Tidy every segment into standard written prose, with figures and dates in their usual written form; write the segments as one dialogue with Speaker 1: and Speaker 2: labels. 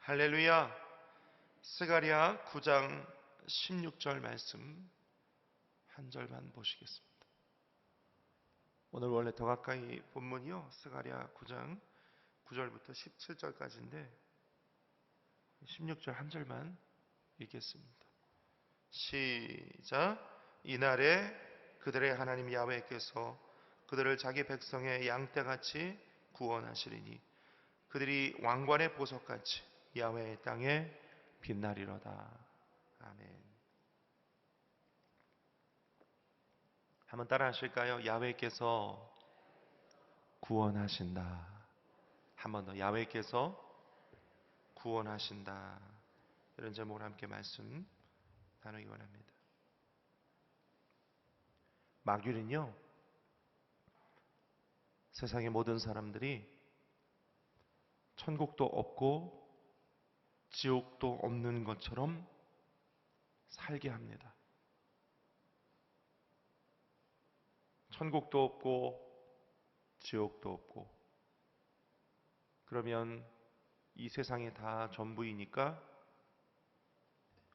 Speaker 1: 할렐루야. 스가랴 9장 16절 말씀 한 절만 보시겠습니다. 오늘 원래 더 가까이 본문이요, 스가랴 9장 9절부터 17절까지인데 16절 한 절만 읽겠습니다. 시작. 이날에 그들의 하나님 야훼께서 그들을 자기 백성의 양떼같이 구원하시리니 그들이 왕관의 보석같이 야훼의 땅에 빛나리로다. 아멘. 한번 따라 하실까요? 야훼께서 구원하신다. 한 번 더. 야훼께서 구원하신다. 이런 제목으로 함께 말씀 나누기 원합니다. 마귀는요, 세상의 모든 사람들이 천국도 없고 지옥도 없는 것처럼 살게 합니다. 천국도 없고 지옥도 없고, 그러면 이 세상이 다 전부이니까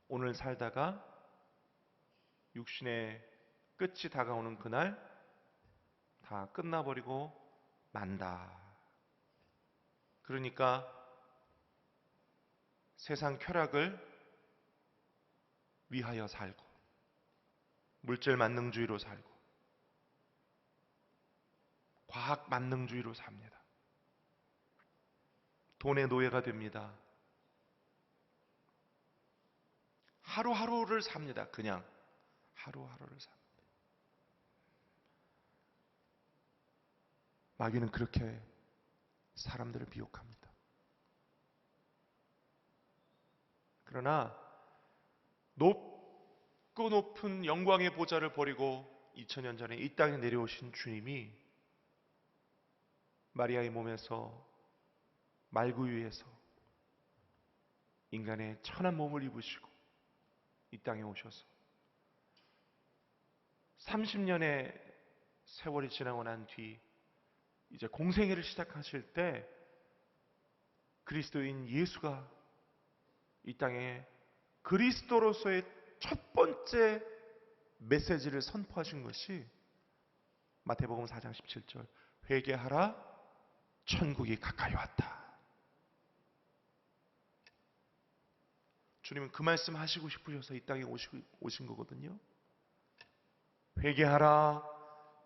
Speaker 1: 오늘 살다가 육신의 끝이 다가오는 그날 다 끝나버리고 만다. 그러니까 세상 쾌락을 위하여 살고, 물질 만능주의로 살고, 과학 만능주의로 삽니다. 돈의 노예가 됩니다. 하루하루를 삽니다. 그냥 하루하루를 삽니다. 마귀는 그렇게 사람들을 미혹합니다. 그러나 높고 높은 영광의 보좌를 버리고 2000년 전에 이 땅에 내려오신 주님이 마리아의 몸에서 말구유에서 인간의 천한 몸을 입으시고 이 땅에 오셔서 30년의 세월이 지나고 난 뒤 이제 공생애를 시작하실 때 그리스도인 예수가 이 땅에 그리스도로서의 첫 번째 메시지를 선포하신 것이 마태복음 4장 17절, 회개하라, 천국이 가까이 왔다. 주님은 그 말씀 하시고 싶으셔서 이 땅에 오신 거거든요. 회개하라,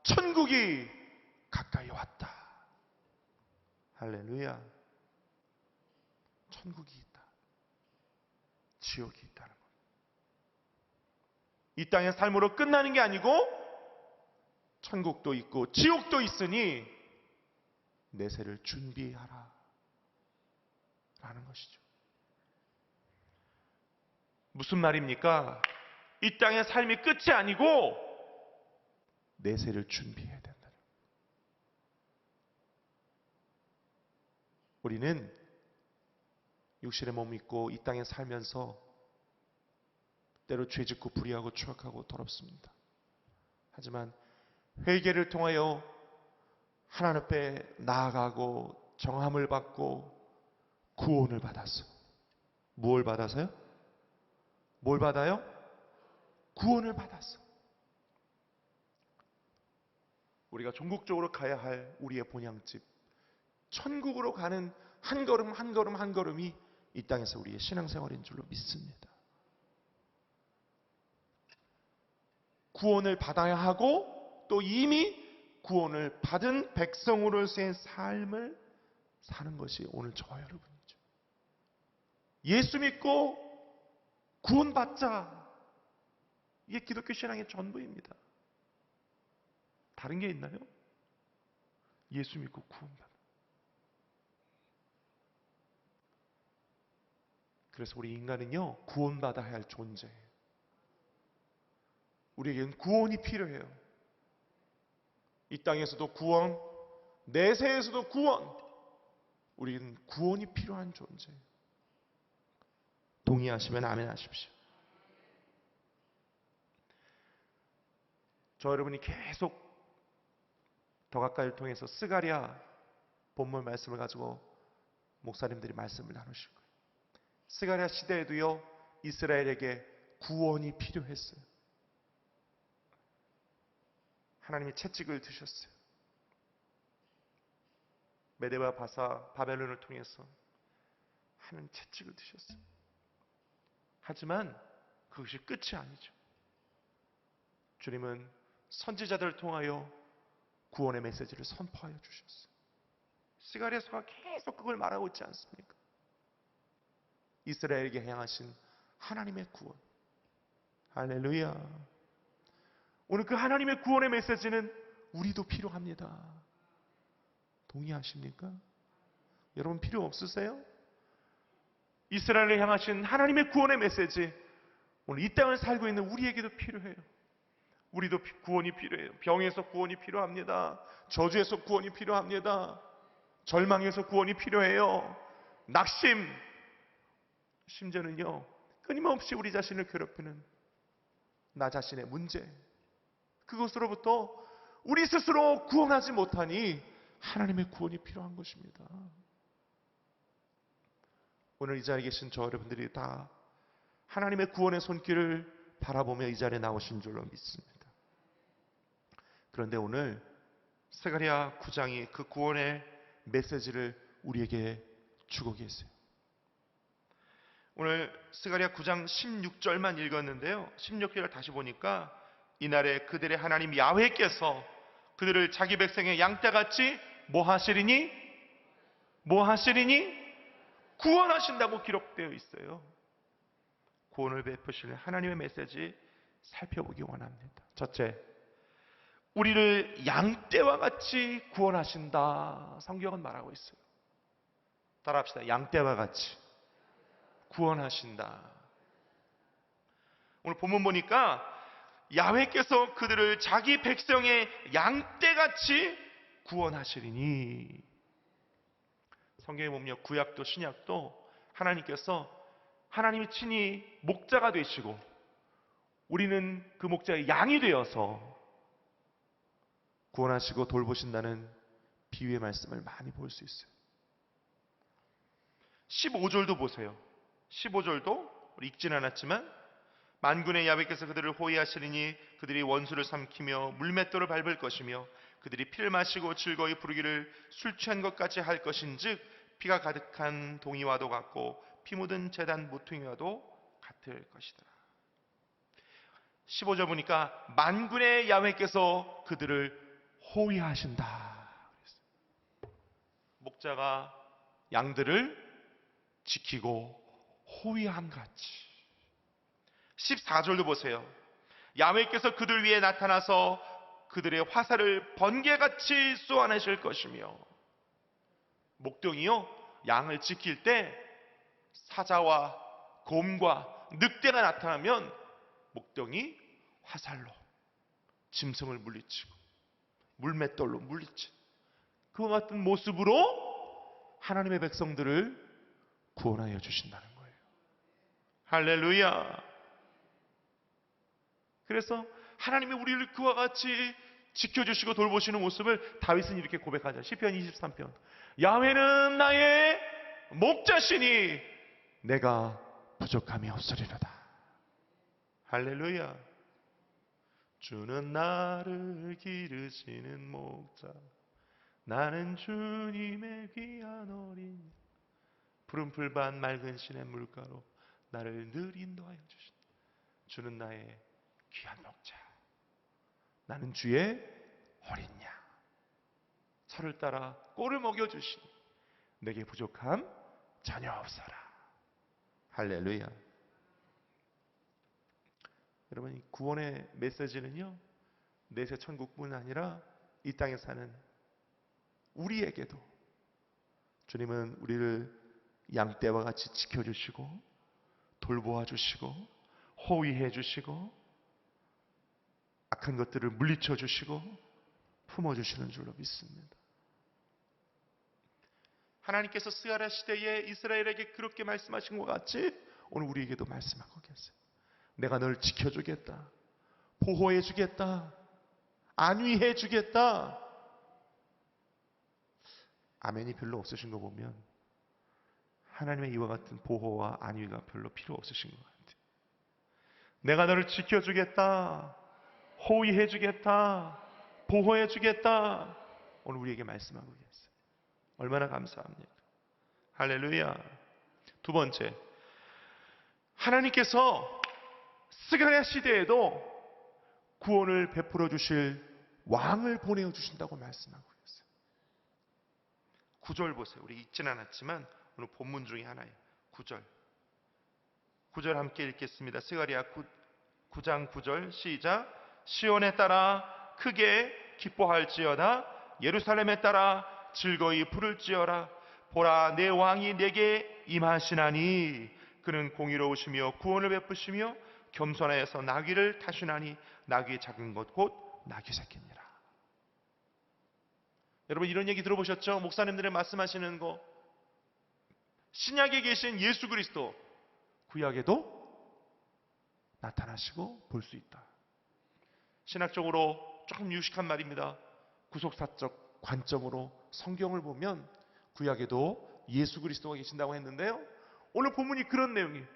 Speaker 1: 천국이 가까이 왔다. 할렐루야. 천국이 있다. 지옥이 있다는 것. 이 땅의 삶으로 끝나는 게 아니고 천국도 있고 지옥도 있으니 내세를 준비하라 라는 것이죠. 무슨 말입니까? 이 땅의 삶이 끝이 아니고 내세를 준비해야 된다는 거예요. 우리는 육신의 몸을 입고 이 땅에 살면서 때로 죄짓고 불의하고 추악하고 더럽습니다. 하지만 회개를 통하여 하나님 앞에 나아가고 정함을 받고 구원을 받았어. 무엇을 받아서요? 뭘 받아요? 구원을 받았어. 우리가 종국적으로 가야 할 우리의 본향집, 천국으로 가는 한 걸음 한 걸음 한 걸음이 이 땅에서 우리의 신앙생활인 줄로 믿습니다. 구원을 받아야 하고 또 이미 구원을 받은 백성으로서의 삶을 사는 것이 오늘 저와 여러분이죠. 예수 믿고 구원받자. 이게 기독교 신앙의 전부입니다. 다른 게 있나요? 예수 믿고 구원받아. 그래서 우리 인간은요, 구원받아야 할 존재예요. 우리에게는 구원이 필요해요. 이 땅에서도 구원, 내세에서도 구원. 우리는 구원이 필요한 존재예요. 동의하시면 아멘 하십시오. 저 여러분이 계속 더 가까이를 통해서 스가랴 본문 말씀을 가지고 목사님들이 말씀을 나누실 거예요. 스가랴 시대에도요, 이스라엘에게 구원이 필요했어요. 하나님이 채찍을 드셨어요. 메대와 바사 바벨론을 통해서 하나님 채찍을 드셨어요. 하지만 그것이 끝이 아니죠. 주님은 선지자들을 통하여 구원의 메시지를 선포하여 주셨어요. 스가랴서가 계속 그걸 말하고 있지 않습니까? 이스라엘에게 행하신 하나님의 구원. 할렐루야. 오늘 그 하나님의 구원의 메시지는 우리도 필요합니다. 동의하십니까? 여러분 필요 없으세요? 이스라엘을 향하신 하나님의 구원의 메시지, 오늘 이 땅을 살고 있는 우리에게도 필요해요. 우리도 구원이 필요해요. 병에서 구원이 필요합니다. 저주에서 구원이 필요합니다. 절망에서 구원이 필요해요. 낙심, 심지어는요, 끊임없이 우리 자신을 괴롭히는 나 자신의 문제, 그것으로부터 우리 스스로 구원하지 못하니 하나님의 구원이 필요한 것입니다. 오늘 이 자리에 계신 저 여러분들이 다 하나님의 구원의 손길을 바라보며 이 자리에 나오신 줄로 믿습니다. 그런데 오늘 스가랴 9장이 그 구원의 메시지를 우리에게 주고 계세요. 오늘 스가랴 9장 16절만 읽었는데요, 16절을 다시 보니까 이날에 그들의 하나님 야훼께서 그들을 자기 백성의 양떼같이 뭐 하시리니? 구원하신다고 기록되어 있어요. 구원을 베푸시는 하나님의 메시지 살펴보기 원합니다. 첫째, 우리를 양떼와 같이 구원하신다. 성경은 말하고 있어요. 따라합시다. 양떼와 같이 구원하신다. 오늘 본문 보니까 야훼께서 그들을 자기 백성의 양떼같이 구원하시리니. 성경에 보면 구약도 신약도 하나님이 친히 목자가 되시고 우리는 그 목자의 양이 되어서 구원하시고 돌보신다는 비유의 말씀을 많이 볼 수 있어요. 15절도 보세요. 15절도 우리 읽진 않았지만 만군의 야훼께서 그들을 호위하시리니 그들이 원수를 삼키며 물맷돌을 밟을 것이며 그들이 피를 마시고 즐거이 부르기를 술 취한 것 같이 할 것인즉 피가 가득한 동이와도 같고 피 묻은 제단 모퉁이와도 같을 것이다. 15절 보니까 만군의 야훼께서 그들을 호위하신다. 목자가 양들을 지키고 호위함 같이. 14절도 보세요. 야훼께서 그들 위에 나타나서 그들의 화살을 번개같이 쏘아내실 것이며. 목동이요, 양을 지킬 때 사자와 곰과 늑대가 나타나면 목동이 화살로 짐승을 물리치고 물맷돌로 물리친 그와 같은 모습으로 하나님의 백성들을 구원하여 주신다는 거예요. 할렐루야. 그래서 하나님이 우리를 그와 같이 지켜주시고 돌보시는 모습을 다윗은 이렇게 고백하죠. 시편 23편. 야훼는 나의 목자시니 내가 부족함이 없으리로다. 할렐루야. 주는 나를 기르시는 목자, 나는 주님의 귀한 어린 양, 푸른 풀밭 맑은 시냇 물가로 나를 늘 인도하여 주신다. 주는 나의 귀한 목자, 나는 주의 어린 양, 철을 따라 꼴을 먹여주시니 내게 부족함 전혀 없어라. 할렐루야. 여러분, 이 구원의 메시지는요, 내세 천국뿐 아니라 이 땅에 사는 우리에게도 주님은 우리를 양떼와 같이 지켜주시고 돌보아 주시고 호위해 주시고 악한 것들을 물리쳐 주시고 품어주시는 줄로 믿습니다. 하나님께서 스가랴 시대에 이스라엘에게 그렇게 말씀하신 것 같이 오늘 우리에게도 말씀하고 계세요. 내가 널 지켜주겠다, 보호해주겠다, 안위해주겠다. 아멘이 별로 없으신 거 보면 하나님의 이와 같은 보호와 안위가 별로 필요 없으신 것 같아요. 내가 너를 지켜주겠다, 호위해주겠다, 보호해주겠다, 오늘 우리에게 말씀하고 계세요. 얼마나 감사합니까? 할렐루야. 두 번째, 하나님께서 스가랴 시대에도 구원을 베풀어 주실 왕을 보내어 주신다고 말씀하고 있어요. 9절 보세요. 우리 읽진 않았지만 오늘 본문 중에 하나예요. 9절 함께 읽겠습니다. 스가랴 9장 9절 시작. 시온에 따라 크게 기뻐할지어다, 예루살렘에 따라 즐거이 부를지어다. 보라, 내 왕이 내게 임하시나니 그는 공의로우시며 구원을 베푸시며 겸손하여서 나귀를 타시나니 나귀의 작은 것 곧 나귀 새끼니라. 여러분, 이런 얘기 들어보셨죠? 목사님들이 말씀하시는 거, 신약에 계신 예수 그리스도 구약에도 나타나시고 볼 수 있다. 신학적으로 조금 유식한 말입니다. 구속사적 관점으로 성경을 보면 구약에도 예수 그리스도가 계신다고 했는데요, 오늘 본문이 그런 내용이에요.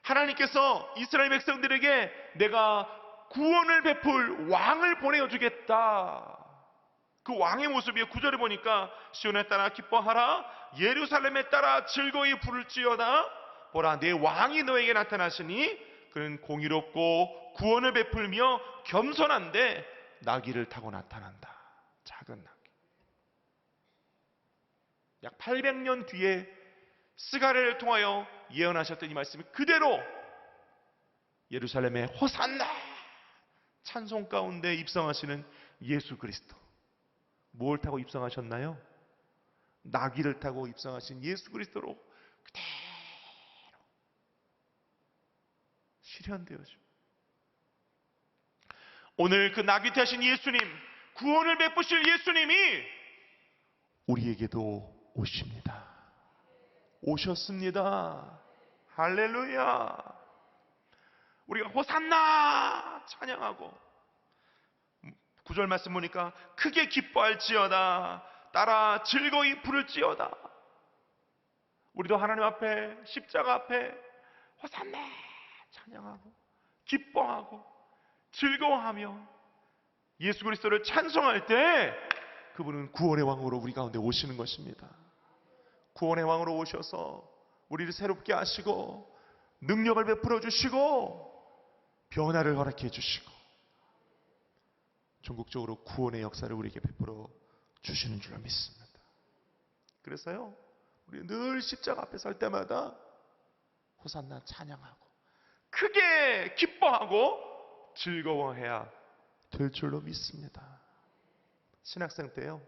Speaker 1: 하나님께서 이스라엘 백성들에게 내가 구원을 베풀 왕을 보내주겠다. 그 왕의 모습이에요. 9절에 보니까 시온에 따라 기뻐하라, 예루살렘에 따라 즐거이 부를지어다. 보라, 내 왕이 너에게 나타나시니 그는 공의롭고 구원을 베풀며 겸손한데 나귀를 타고 나타난다. 작은 나귀. 약 800년 뒤에 스가랴를 통하여 예언하셨던 이 말씀이 그대로 예루살렘의 호산나 찬송 가운데 입성하시는 예수 그리스도. 뭘 타고 입성하셨나요? 나귀를 타고 입성하신 예수 그리스도로 그대로 실현되어져. 오늘 그 나귀 타신 예수님, 구원을 베푸실 예수님이 우리에게도 오십니다. 오셨습니다. 할렐루야. 우리가 호산나 찬양하고 9절 말씀 보니까 크게 기뻐할지어다, 따라 즐거이 부를지어다. 우리도 하나님 앞에, 십자가 앞에 호산나 찬양하고 기뻐하고 즐거워하며 예수 그리스도를 찬송할 때 그분은 구원의 왕으로 우리 가운데 오시는 것입니다. 구원의 왕으로 오셔서 우리를 새롭게 하시고 능력을 베풀어 주시고 변화를 허락해 주시고 전국적으로 구원의 역사를 우리에게 베풀어 주시는 줄 믿습니다. 그래서요, 우리 늘 십자가 앞에 설 때마다 호산나 찬양하고 크게 기뻐하고 즐거워해야 될 줄로 믿습니다. 신학생 때요,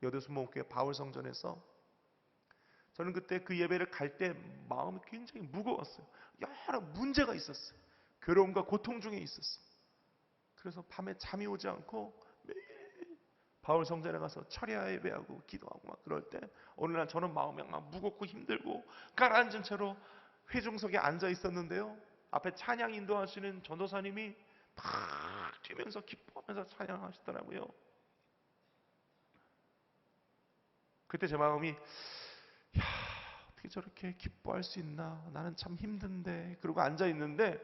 Speaker 1: 여대순복음교회 바울성전에서 저는 그때 그 예배를 갈 때 마음이 굉장히 무거웠어요. 여러 문제가 있었어요. 괴로움과 고통 중에 있었어요. 그래서 밤에 잠이 오지 않고 매일 바울성전에 가서 철야 예배하고 기도하고 막 그럴 때 어느 날 저는 마음이 막 무겁고 힘들고 가라앉은 채로 회중석에 앉아 있었는데요, 앞에 찬양 인도하시는 전도사님이 막 뛰면서 기뻐하면서 찬양하시더라고요. 그때 제 마음이, 야, 어떻게 저렇게 기뻐할 수 있나, 나는 참 힘든데. 그러고 앉아 있는데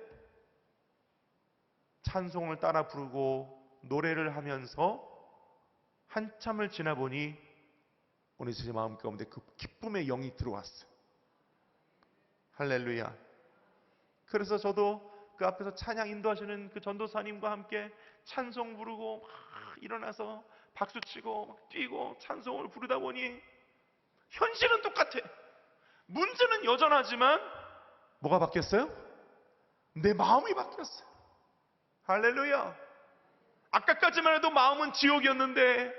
Speaker 1: 찬송을 따라 부르고 노래를 하면서 한참을 지나 보니 어느 제 마음 가운데 그 기쁨의 영이 들어왔어요. 할렐루야. 그래서 저도 그 앞에서 찬양 인도하시는 그 전도사님과 함께 찬송 부르고 막 일어나서 박수치고 막 뛰고 찬송을 부르다 보니 현실은 똑같아. 문제는 여전하지만 뭐가 바뀌었어요? 내 마음이 바뀌었어요. 할렐루야. 아까까지만 해도 마음은 지옥이었는데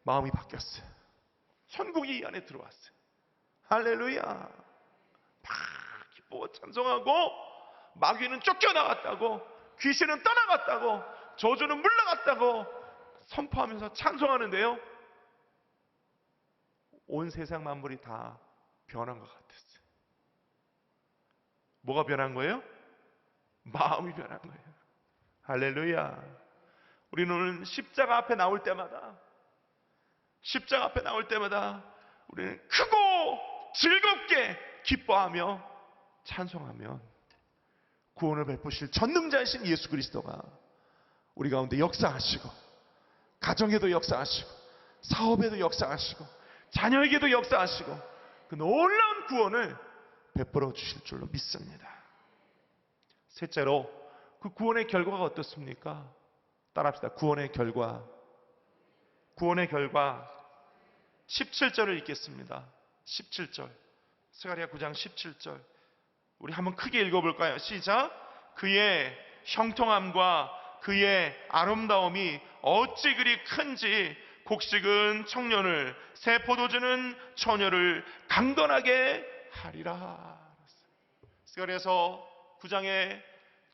Speaker 1: 마음이 바뀌었어요. 천국이 이 안에 들어왔어요. 할렐루야. 막 기뻐 찬송하고 마귀는 쫓겨나갔다고, 귀신은 떠나갔다고, 저주는 물러갔다고 선포하면서 찬송하는데요, 온 세상 만물이 다 변한 것 같았어요. 뭐가 변한 거예요? 마음이 변한 거예요. 할렐루야. 우리는 오늘 십자가 앞에 나올 때마다 우리는 크고 즐겁게 기뻐하며 찬송하면 구원을 베푸실 전능자이신 예수 그리스도가 우리 가운데 역사하시고, 가정에도 역사하시고, 사업에도 역사하시고, 자녀에게도 역사하시고, 그 놀라운 구원을 베풀어 주실 줄로 믿습니다. 셋째로, 그 구원의 결과가 어떻습니까? 따라합시다. 구원의 결과. 구원의 결과 17절을 읽겠습니다. 17절. 스가랴 9장 17절. 우리 한번 크게 읽어볼까요? 시작. 그의 형통함과 그의 아름다움이 어찌 그리 큰지 곡식은 청년을, 새 포도주는 처녀를 강건하게 하리라. 스가랴서 9장에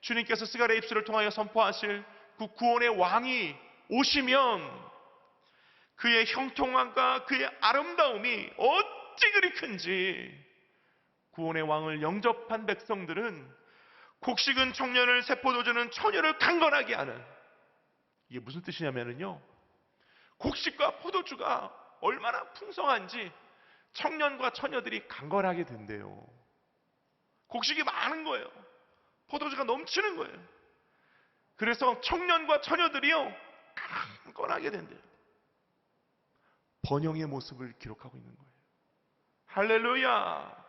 Speaker 1: 주님께서 스가랴의 입술을 통하여 선포하실 그 구원의 왕이 오시면 그의 형통함과 그의 아름다움이 어찌 그리 큰지 구원의 왕을 영접한 백성들은 곡식은 청년을, 새 포도주는 처녀를 강건하게 하는, 이게 무슨 뜻이냐면요, 곡식과 포도주가 얼마나 풍성한지 청년과 처녀들이 강건하게 된대요. 곡식이 많은 거예요. 포도주가 넘치는 거예요. 그래서 청년과 처녀들이요 강건하게 된대요. 번영의 모습을 기록하고 있는 거예요. 할렐루야.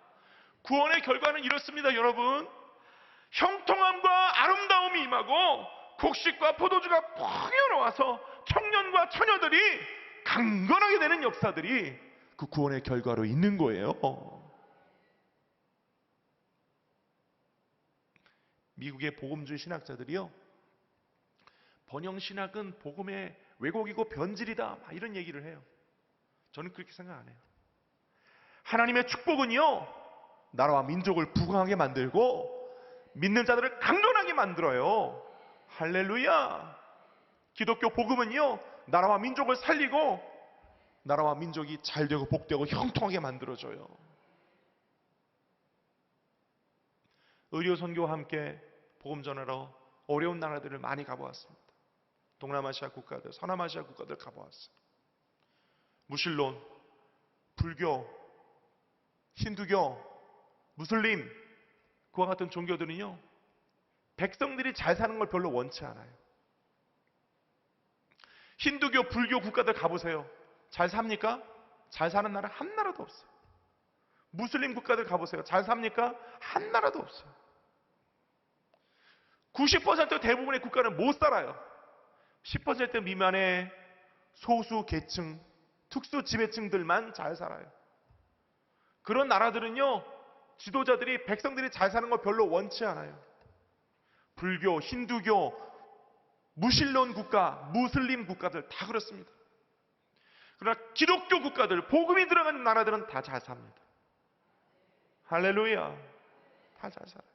Speaker 1: 구원의 결과는 이렇습니다, 여러분. 형통함과 아름다움이 임하고 곡식과 포도주가 풍요로워서 청년과 처녀들이 강건하게 되는 역사들이 그 구원의 결과로 있는 거예요. 미국의 복음주의 신학자들이요, 번영신학은 복음의 왜곡이고 변질이다, 이런 얘기를 해요. 저는 그렇게 생각 안 해요. 하나님의 축복은요, 나라와 민족을 부강하게 만들고 믿는 자들을 강건하게 만들어요. 할렐루야. 기독교 복음은요, 나라와 민족을 살리고 나라와 민족이 잘되고 복되고 형통하게 만들어줘요. 의료 선교와 함께 복음 전하러 어려운 나라들을 많이 가보았습니다. 동남아시아 국가들, 서남아시아 국가들 가보았어요. 무신론, 불교, 힌두교, 무슬림, 그와 같은 종교들은요, 백성들이 잘 사는 걸 별로 원치 않아요. 힌두교, 불교 국가들 가보세요. 잘 삽니까? 잘 사는 나라 한 나라도 없어요. 무슬림 국가들 가보세요. 잘 삽니까? 한 나라도 없어요. 90% 대부분의 국가는 못 살아요. 10% 미만의 소수 계층, 특수 지배층들만 잘 살아요. 그런 나라들은요, 지도자들이 백성들이 잘 사는 걸 별로 원치 않아요. 불교, 힌두교, 무신론 국가, 무슬림 국가들 다 그렇습니다. 그러나 기독교 국가들, 복음이 들어간 나라들은 다 잘 삽니다. 할렐루야. 다 잘 살아요.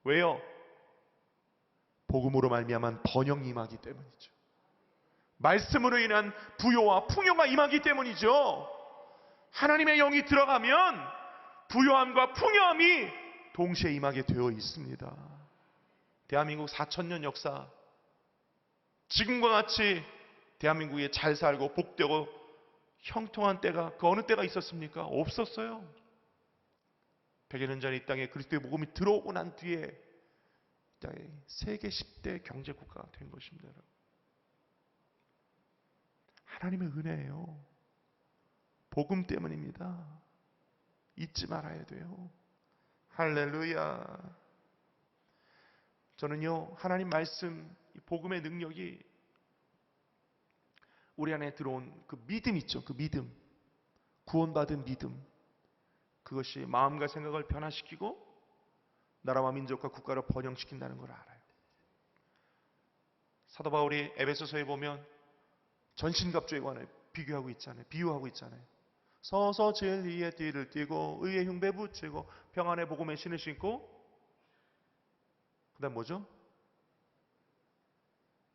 Speaker 1: 왜요? 복음으로 말미암은 번영이 임하기 때문이죠. 말씀으로 인한 부요와 풍요가 임하기 때문이죠. 하나님의 영이 들어가면 부요함과 풍요함이 동시에 임하게 되어 있습니다. 대한민국 4,000년 역사, 지금과 같이 대한민국에 잘 살고 복되고 형통한 때가 그 어느 때가 있었습니까? 없었어요. 100여 년 전에 이 땅에 그리스도의 복음이 들어오고 난 뒤에 세계 10대 경제국가가 된 것입니다. 여러분. 하나님의 은혜예요. 복음 때문입니다. 잊지 말아야 돼요. 할렐루야. 저는요, 하나님 말씀, 복음의 능력이 우리 안에 들어온 그 믿음 있죠. 그 믿음, 구원받은 믿음, 그것이 마음과 생각을 변화시키고 나라와 민족과 국가를 번영시킨다는 걸 알아요. 사도 바울이 에베소서에 보면 전신갑주에 관해 비교하고 있잖아요. 비유하고 있잖아요. 서서 진리의 띠를 띠고 의의 흉배 붙이고 평안의 복음의 신을 신고, 그 다음 뭐죠?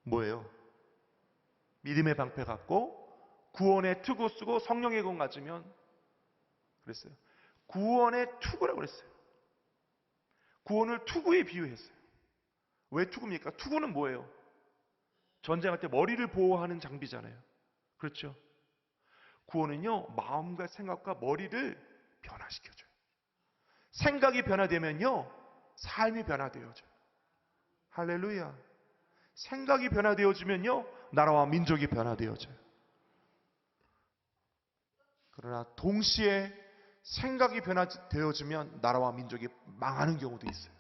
Speaker 1: 뭐예요? 믿음의 방패 갖고 구원의 투구 쓰고 성령의 공 가지면, 그랬어요. 구원의 투구라고 그랬어요. 구원을 투구에 비유했어요. 왜 투구입니까? 투구는 뭐예요? 전쟁할 때 머리를 보호하는 장비잖아요. 그렇죠? 구원은요, 마음과 생각과 머리를 변화시켜줘요. 생각이 변화되면요, 삶이 변화되어져요. 할렐루야. 생각이 변화되어지면요, 나라와 민족이 변화되어져요. 그러나 동시에 생각이 변화되어지면 나라와 민족이 망하는 경우도 있어요.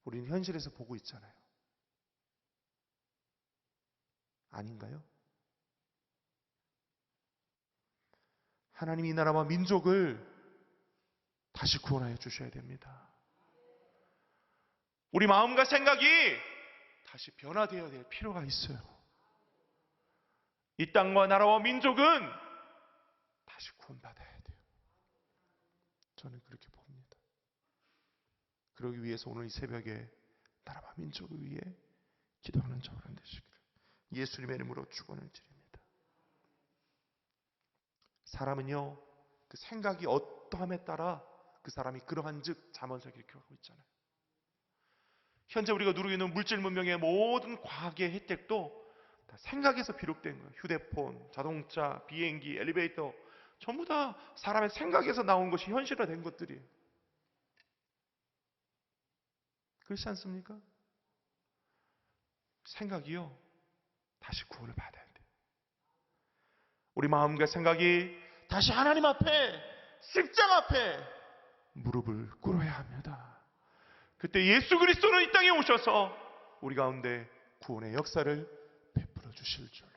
Speaker 1: 우리는 현실에서 보고 있잖아요. 아닌가요? 하나님이 이 나라와 민족을 다시 구원하여 주셔야 됩니다. 우리 마음과 생각이 다시 변화되어야 될 필요가 있어요. 이 땅과 나라와 민족은 다시 구원받아야 돼요. 저는 그렇게 봅니다. 그러기 위해서 오늘 이 새벽에 나라와 민족을 위해 기도하는 저와 되시기를 예수님의 이름으로 축원을 드립니다. 사람은요, 그 생각이 어떠함에 따라 그 사람이 그러한즉 잠언서 이렇게 하고 있잖아요. 현재 우리가 누리고 있는 물질 문명의 모든 과학의 혜택도 다 생각에서 비롯된 거예요. 휴대폰, 자동차, 비행기, 엘리베이터 전부 다 사람의 생각에서 나온 것이 현실화된 것들이에요. 그렇지 않습니까? 생각이요, 다시 구원을 받아야 돼요. 우리 마음과 생각이 다시 하나님 앞에, 십자가 앞에 무릎을 꿇어야 합니다. 그때 예수 그리스도는 이 땅에 오셔서 우리 가운데 구원의 역사를 베풀어 주실 줄로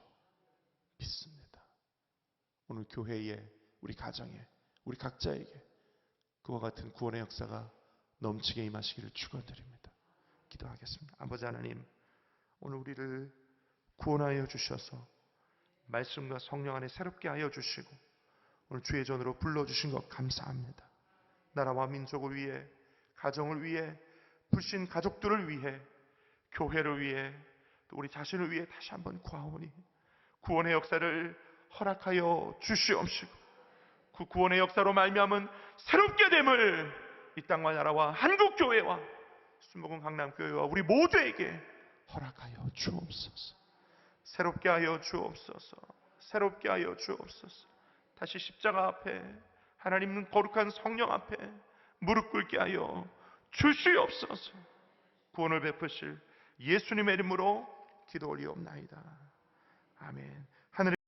Speaker 1: 믿습니다. 오늘 교회에, 우리 가정에, 우리 각자에게 그와 같은 구원의 역사가 넘치게 임하시기를 축원드립니다. 기도하겠습니다. 아버지 하나님, 오늘 우리를 구원하여 주셔서 말씀과 성령 안에 새롭게 하여 주시고 오늘 주의 전으로 불러주신 것 감사합니다. 나라와 민족을 위해, 가정을 위해, 불신 가족들을 위해, 교회를 위해, 또 우리 자신을 위해 다시 한번 구하오니 구원의 역사를 허락하여 주시옵시고 그 구원의 역사로 말미암은 새롭게 됨을 이 땅과 나라와 한국교회와 순복음 강남교회와 우리 모두에게 허락하여 주옵소서. 새롭게 하여 주옵소서. 새롭게 하여 주옵소서. 다시 십자가 앞에, 하나님 거룩한 성령 앞에 무릎 꿇게 하여 주시옵소서. 구원을 베푸실 예수님의 이름으로 기도 올리옵나이다. 아멘. 하늘의